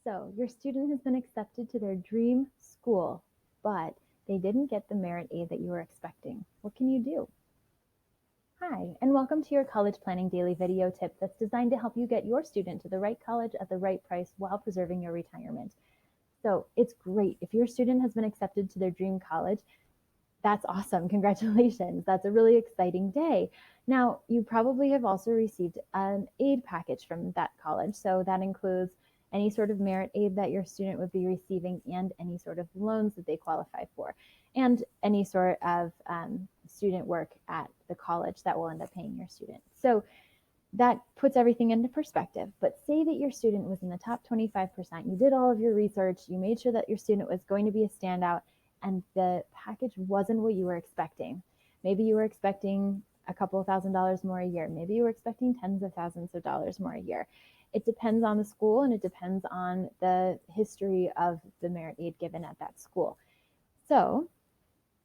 So your student has been accepted to their dream school, but they didn't get the merit aid that you were expecting. What can you do? Hi, and welcome to your College Planning Daily video tip that's designed to help you get your student to the right college at the right price while preserving your retirement. So it's great. If your student has been accepted to their dream college, that's awesome. Congratulations. That's a really exciting day. Now, you probably have also received an aid package from that college. So that includes any sort of merit aid that your student would be receiving and any sort of loans that they qualify for, and any sort of student work at the college that will end up paying your student. So that puts everything into perspective. But say that your student was in the top 25%, you did all of your research, you made sure that your student was going to be a standout, and the package wasn't what you were expecting. Maybe you were expecting a couple $1,000s more a year. Maybe you were expecting tens of thousands of dollars more a year. It depends on the school, and it depends on the history of the merit aid given at that school. So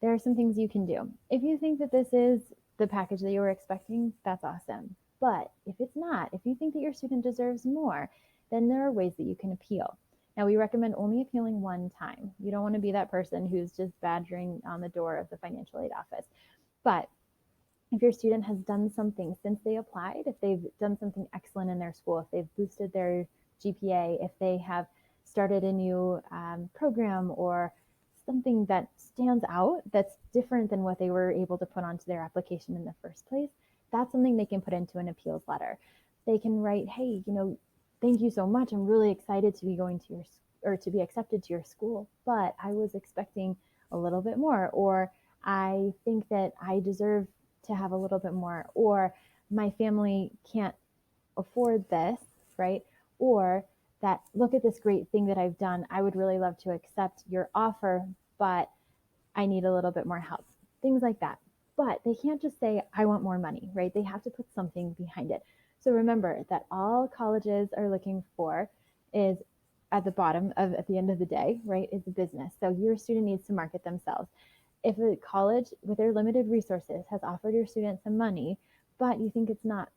there are some things you can do. If you think that this is the package that you were expecting, that's awesome. But if it's not, if you think that your student deserves more, then there are ways that you can appeal. Now, we recommend only appealing one time. You don't want to be that person who's just badgering on the door of the financial aid office. But if your student has done something since they applied, if they've done something excellent in their school, if they've boosted their GPA, if they have started a new program or something that stands out that's different than what they were able to put onto their application in the first place, that's something they can put into an appeals letter. They can write, hey, thank you so much. I'm really excited to be going to your or to be accepted to your school, but I was expecting a little bit more, or I think that I deserve to have a little bit more, or my family can't afford this, right? Or that, look at this great thing that I've done. I would really love to accept your offer, but I need a little bit more help. Things like that. But they can't just say, I want more money, right? They have to put something behind it. So remember that all colleges are looking for is at the bottom of, at the end of the day, right, is a business. So your student needs to market themselves. If a college with their limited resources has offered your student some money, but you think it's not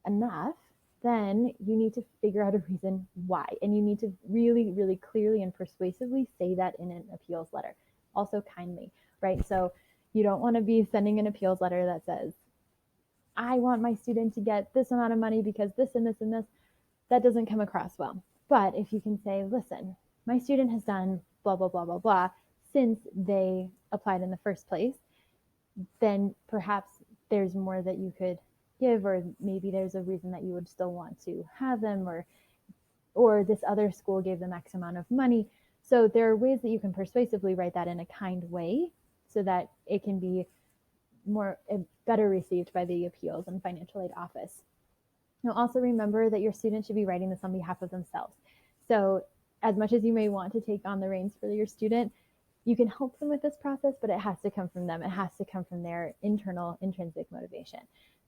enough, then you need to figure out a reason why. And you need to really, really clearly and persuasively say that in an appeals letter. Also kindly, right? So you don't want to be sending an appeals letter that says, I want my student to get this amount of money because this and this and this. That doesn't come across well. But if you can say, listen, my student has done blah, blah, blah, blah, blah since they applied in the first place, then perhaps there's more that you could give, or maybe there's a reason that you would still want to have them, or this other school gave them X amount of money. So there are ways that you can persuasively write that in a kind way so that it can be better received by the appeals and financial aid office. Now, also remember that your student should be writing this on behalf of themselves. So as much as you may want to take on the reins for your student, you can help them with this process, but it has to come from them. It has to come from their internal intrinsic motivation.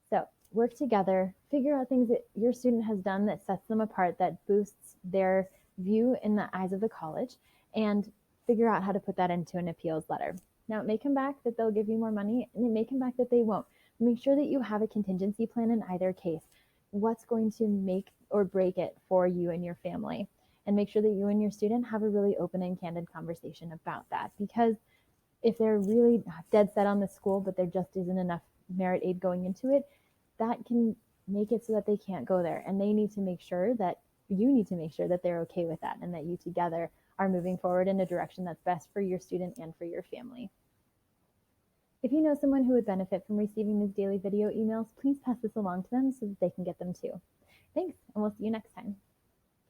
So work together, figure out things that your student has done that sets them apart, that boosts their view in the eyes of the college, and figure out how to put that into an appeals letter. Now, it may come back that they'll give you more money, and it may come back that they won't. Make sure that you have a contingency plan in either case. What's going to make or break it for you and your family? And make sure that you and your student have a really open and candid conversation about that. Because if they're really dead set on the school, but there just isn't enough merit aid going into it, that can make it so that they can't go there. And they need to make sure that you need to make sure that they're okay with that, and that you together are moving forward in a direction that's best for your student and for your family. If you know someone who would benefit from receiving these daily video emails, please pass this along to them so that they can get them too. Thanks, and we'll see you next time.